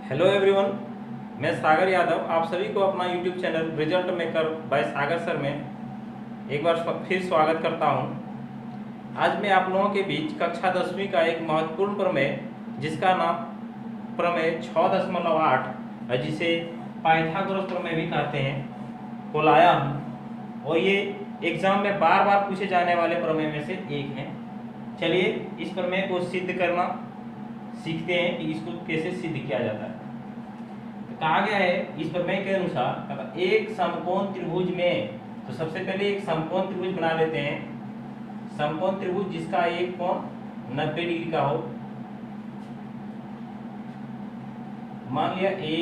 Hello everyone, मैं सागर यादव आप सभी को अपना YouTube channel result maker by Sagar sir में एक बार फिर स्वागत करता हूं। आज मैं आप लोगों के बीच कक्षा 10वीं का एक महत्वपूर्ण प्रमेय जिसका नाम प्रमेय 6.8 जिसे पाइथागोरस प्रमेय भी कहते हैं को लाया हूँ, और ये एग्जाम में बार बार पूछे जाने वाले प्रमेय में से एक है। चलिए इस प्रमेय को सिद्ध करना सीखते हैं कि इसको कैसे सिद्ध किया जाता है। तो कहा गया है इस प्रमेय के अनुसार एक समकोण त्रिभुज में, तो सबसे पहले एक समकोण त्रिभुज बना लेते हैं। समकोण त्रिभुज जिसका एक कोण 90 डिग्री का हो। मान लिया ए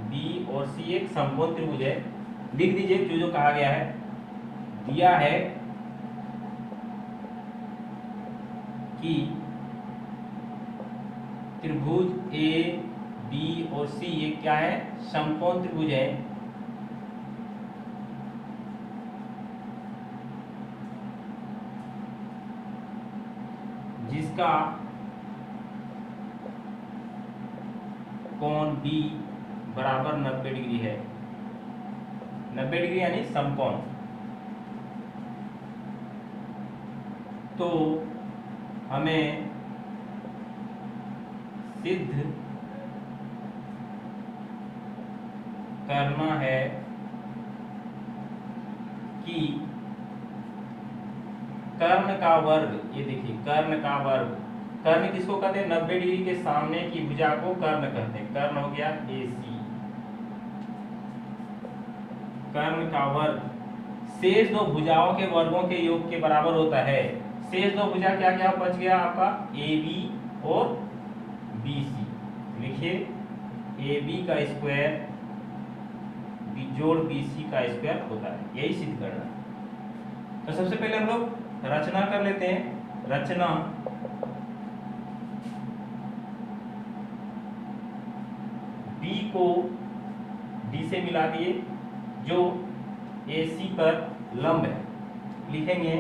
बी और सी एक समकोण त्रिभुज है। लिख दीजिए जो जो कहा गया है। दिया है कि त्रिभुज ए बी और सी ये क्या है, समकोण त्रिभुज है। जिसका कोण बी बराबर 90 डिग्री है। 90 डिग्री यानी समकोण। तो हमें सिद्ध करना है कि कर्ण का वर्ग, ये देखिए कर्ण का वर्ग, कर्ण किसको कहते हैं, 90 डिग्री के सामने की भुजा को कर्ण कहते हैं। कर्ण हो गया AC। कर्ण का वर्ग शेष दो भुजाओं के वर्गों के योग के बराबर होता है। शेष दो भुजा क्या क्या बच गया आपका, AB और BC। लिखिए AB का स्क्वायर जोड़ BC का स्क्वायर होता है। यही सिद्ध करना है। तो सबसे पहले हम लोग रचना कर लेते हैं। रचना B को D से मिला दिए जो AC पर लंब है। लिखेंगे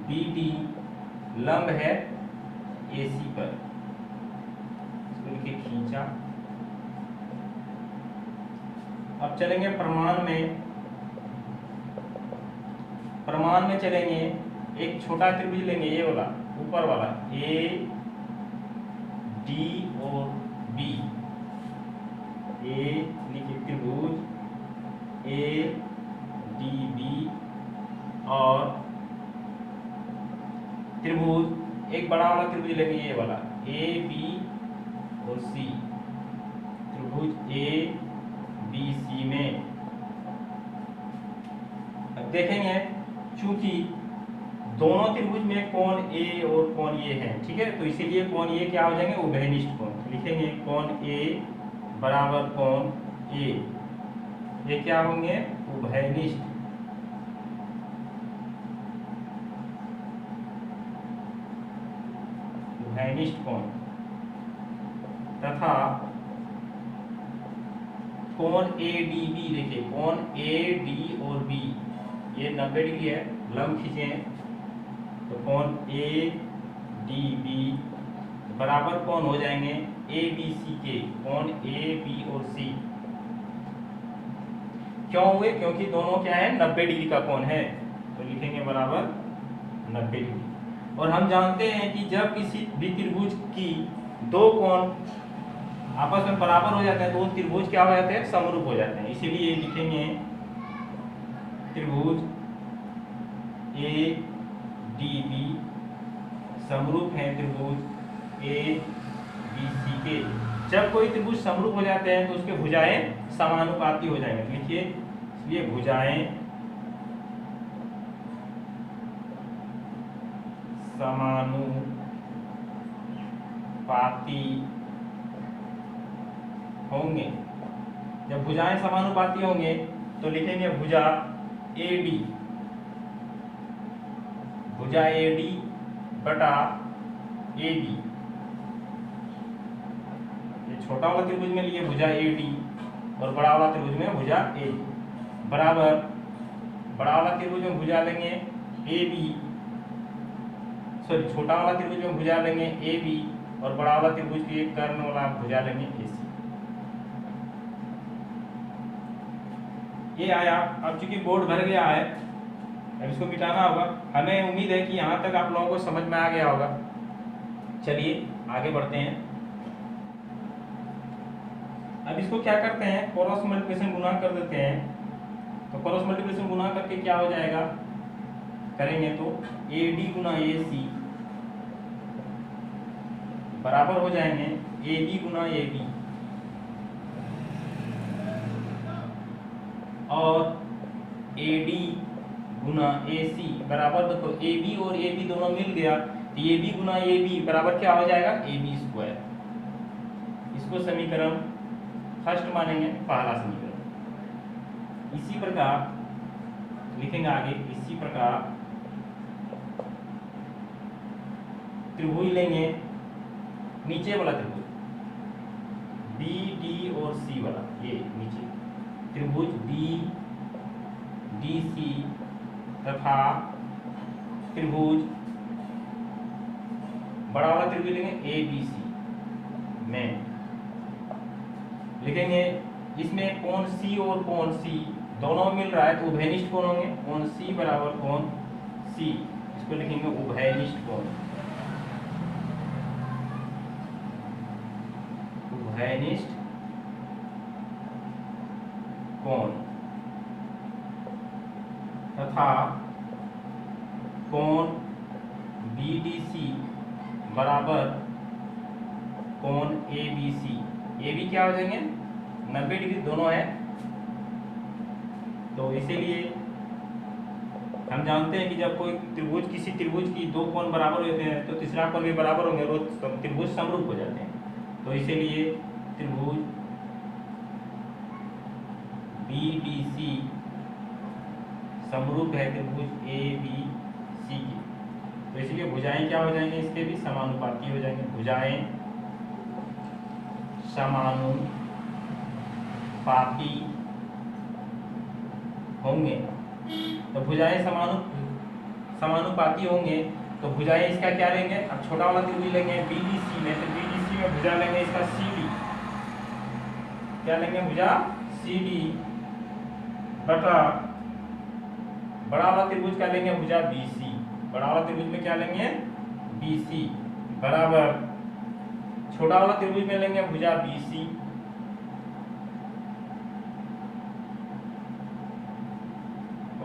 BD लंब है AC पर। खींचा। अब चलेंगे प्रमाण में। प्रमाण में चलेंगे, एक छोटा त्रिभुज लेंगे, ये वाला ऊपर वाला A D और B। A लिखिए त्रिभुज A D B, और त्रिभुज एक बड़ा वाला त्रिभुज लेंगे, ये वाला A B और C। त्रिभुज A B C में अब देखेंगे चूंकि दोनों त्रिभुज में कोण A और कोण A है, ठीक है, तो इसीलिए कोण A क्या हो जाएंगे, उभयनिष्ठ कोण। लिखेंगे कोण A बराबर कोण A, ये क्या होंगे, उभयनिष्ठ। उभयनिष्ठ कोण तथा कोण ADB। देखिए कोण AD और B ये 90 डिग्री है, लंब खींचे, तो कोण ADB बराबर कोण हो जाएंगे ABC के। कोण AB और C क्यों हुए, क्योंकि दोनों क्या है, 90 डिग्री का कोण है, तो लिखेंगे बराबर 90 डिग्री। और हम जानते हैं कि जब किसी भी त्रिभुज की दो कोण आपस में बराबर हो जाते हैं तो वो त्रिभुज क्या हो जाते हैं, समरूप हो जाते हैं। इसीलिए लिखेंगे त्रिभुज ADB समरूप है त्रिभुज ABC के। जब कोई त्रिभुज समरूप हो जाते हैं तो उसके भुजाएं समानुपाती हो जाएंगे। लिखिए इसलिए भुजाएं समानुपाती होंगे। जब भुजाएं समानुपाती होंगे तो लिखेंगे भुजा AD, भुजा AD बटा AB। ये छोटा वाला त्रिभुज में लिए भुजा AD और बड़ा वाला त्रिभुज में भुजा AB बराबर, बड़ा वाला त्रिभुज में भुजा लेंगे AB, सॉरी छोटा वाला त्रिभुज में भुजा लेंगे AB और बड़ा वाला त्रिभुज की एक कर्ण वाला भुजा लेंगे AC। ये आया। अब चूंकि बोर्ड भर गया है, अब इसको मिटाना होगा। हमें उम्मीद है कि यहाँ तक आप लोगों को समझ में आ गया होगा। चलिए आगे बढ़ते हैं। अब इसको क्या करते हैं, क्रॉस मल्टीप्लिकेशन गुना कर देते हैं। तो क्रॉस मल्टीप्लिकेशन गुना करके क्या हो जाएगा, करेंगे तो AD गुना AC बराबर हो जाएंगे AB गुना AB, और AD गुना AC बराबर, देखो AB और AB दोनों मिल गया तो AB गुना AB बराबर क्या हो जाएगा, AB स्क्वायर। इसको समीकरण फर्स्ट मानेंगे, पहला समीकरण। इसी प्रकार लिखेंगे आगे, इसी प्रकार त्रिभुज लेंगे, नीचे वाला त्रिभुज BD और C वाला, ये नीचे त्रिभुज BDC तथा त्रिभुज बड़ा वाला त्रिभुज लेंगे ABC में लिखेंगे। इसमें कोण C और कोण C दोनों मिल रहा है तो उभयनिष्ठ कोण होंगे। कोण C बराबर कोण C, इसको लिखेंगे उभयनिष्ठ कोण। उभयनिष्ठ कोण तथा कोण BDC बराबर कोण ABC। ये भी क्या हो जाएंगे, 90 डिग्री दोनों है। तो इसीलिए हम जानते हैं कि जब कोई त्रिभुज, किसी त्रिभुज की दो कोण बराबर होते हैं तो तीसरा कोण भी बराबर होंगे, तो त्रिभुज समरूप हो जाते हैं। तो इसीलिए त्रिभुज BDC समरूप है त्रिभुज ABC की। तो इसलिए भुजाएं क्या हो जाएंगे, इसके भी समानुपाती हो जाएंगे। भुजाएं समानुपाती होंगे। तो भुजाएं समानुपाती होंगे तो भुजाएं इसका क्या लेंगे, अब छोटा वाला त्रिभुज लेंगे BDC में, तो BDC में भुजा लेंगे इसका CD, क्या लेंगे, भुजा CD बटा बड़ा वाला त्रिभुज क्या लेंगे, भुजा BC। बड़ा वाला त्रिभुज में क्या लेंगे, BC बराबर छोटा वाला त्रिभुज में लेंगे भुजा BC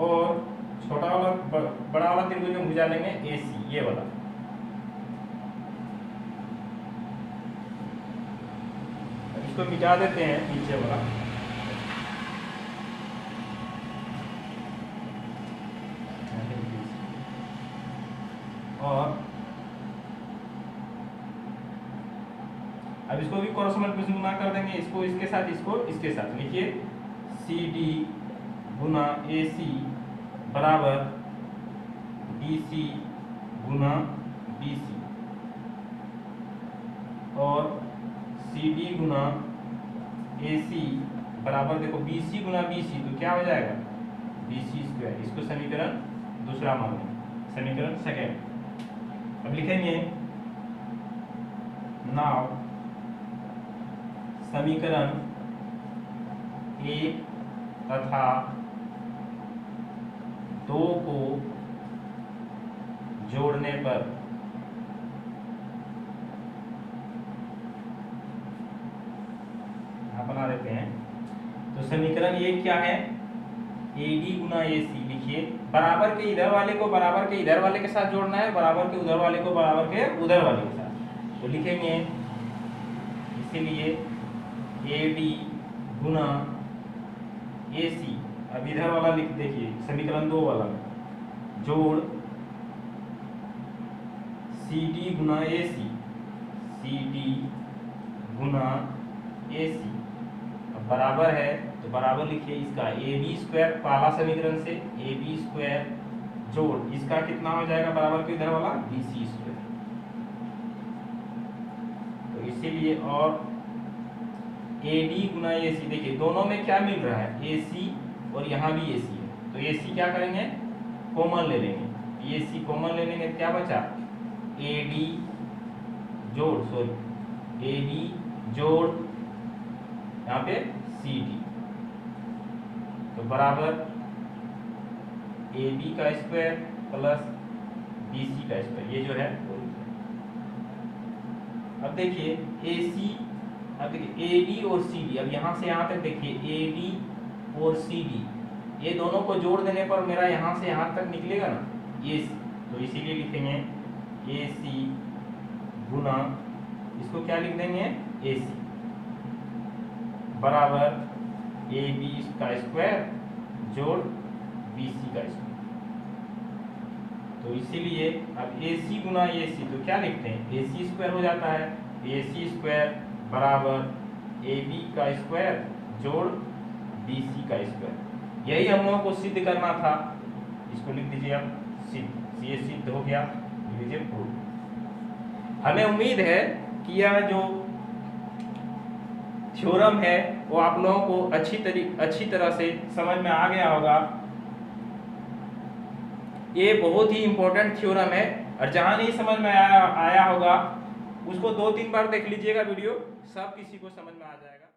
और छोटा वाला बड़ा वाला त्रिभुज में भुजा लेंगे AC, ये वाला। इसको मिटा देते हैं नीचे वाला। और अब इसको भी क्रॉस मल्टीप्लिकेशन गुना कर देंगे, इसको इसके साथ, इसको इसके साथ। लिखिए CD गुना AC बराबर BC गुना BC, और CD गुना AC बराबर, देखो BC गुना BC तो क्या हो जाएगा, BC स्क्वायर। इसको समीकरण दूसरा मान लें, समीकरण सेकेंड। अब लिखेंगे नाउ समीकरण 1 तथा 2 को जोड़ने पर बना देते हैं। तो समीकरण 1 क्या है, AD गुना AC। लिखिए बराबर के इधर वाले को बराबर के इधर वाले के साथ जोड़ना है, बराबर के उधर वाले को बराबर के उधर वाले के साथ। तो लिखेंगे इसीलिए AD गुना AC, अब इधर वाला लिख देखिए समीकरण 2 वाला, जोड़ CD गुना AC, CD गुना AC। अब बराबर है तो बराबर लिखिए इसका AB स्क्वायर, पहला समीकरण से AB स्क्वायर जोड़ इसका कितना हो जाएगा, बराबर के इधर वाला BC स्क्वायर। तो इसीलिए और AD गुना AC, देखिए दोनों में क्या मिल रहा है, AC और यहाँ भी AC है। तो AC क्या करेंगे, कॉमन ले लेंगे, AC कॉमन ले लेंगे, क्या बचा AD जोड़, सॉरी AB जोड़ यहाँ पे CD। तो तो बराबर AB का स्क्वायर प्लस BC का स्क्वायर, ये जो है वो लिखा है। अब देखिए AC, अब देखिए AD और CD, अब यहाँ से यहाँ तक देखिए AD और CD, ये दोनों को जोड़ देने पर मेरा यहाँ से यहाँ तक निकलेगा ना AC, तो इसीलिए लिखेंगे AC गुना, इसको क्या लिख देंगे AC बराबर AB का स्क्वायर जोड़ BC का स्क्वायर। तो इसीलिए अब AC गुना AC, तो क्या लिखते हैं AC स्क्वायर हो जाता है, AC स्क्वायर बराबर AB का स्क्वायर जोड़ BC का स्क्वायर। यही हम लोगों को सिद्ध करना था, इसको लिख दीजिए आप सिद्ध, ये सिद्ध हो गया, लिख लीजिए प्रूफ। हमें उम्मीद है कि यह जो थ्योरम है वो आप लोगों को अच्छी तरह से समझ में आ गया होगा। ये बहुत ही इंपॉर्टेंट थ्योरम है, और जहां नहीं समझ में आया होगा उसको 2-3 बार देख लीजिएगा वीडियो, सब किसी को समझ में आ जाएगा।